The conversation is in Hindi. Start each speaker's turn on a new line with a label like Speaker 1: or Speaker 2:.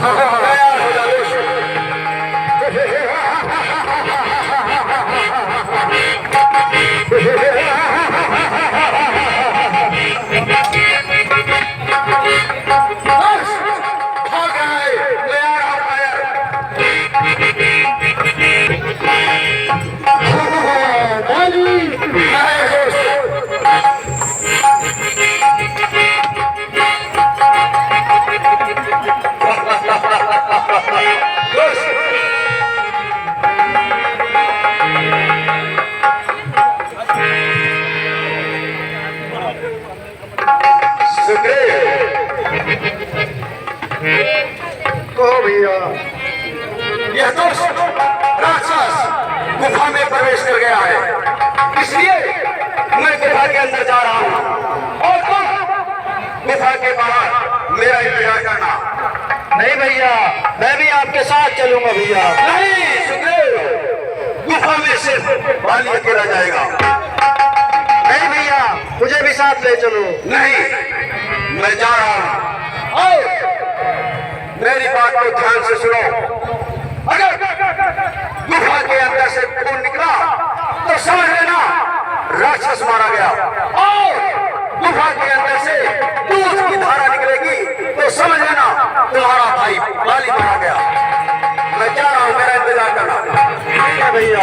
Speaker 1: तैयार हो जा दोस्त। भैया यह दुष्ट राक्षस गुफा में प्रवेश कर गया है, इसलिए मैं गुफा के अंदर जा रहा हूँ और तुम गुफा के बाहर मेरा इंतजार करना।
Speaker 2: नहीं भैया, मैं भी आपके साथ चलूंगा भैया।
Speaker 1: नहीं सुखदेव, गुफा में सिर्फ बाली अकेला जाएगा।
Speaker 2: नहीं भैया, मुझे भी साथ ले चलो।
Speaker 1: नहीं, मैं जा रहा हूँ और मेरी बात को ध्यान से सुनो। अगर गुफा के अंदर से खून निकला तो समझ लेना राक्षस मारा गया, और गुफा के अंदर से दूध की धारा निकलेगी तो समझ लेना तुम्हारा भाई बाली मारा गया। मैं जा रहा हूँ, मेरा इंतजार करना।
Speaker 2: भैया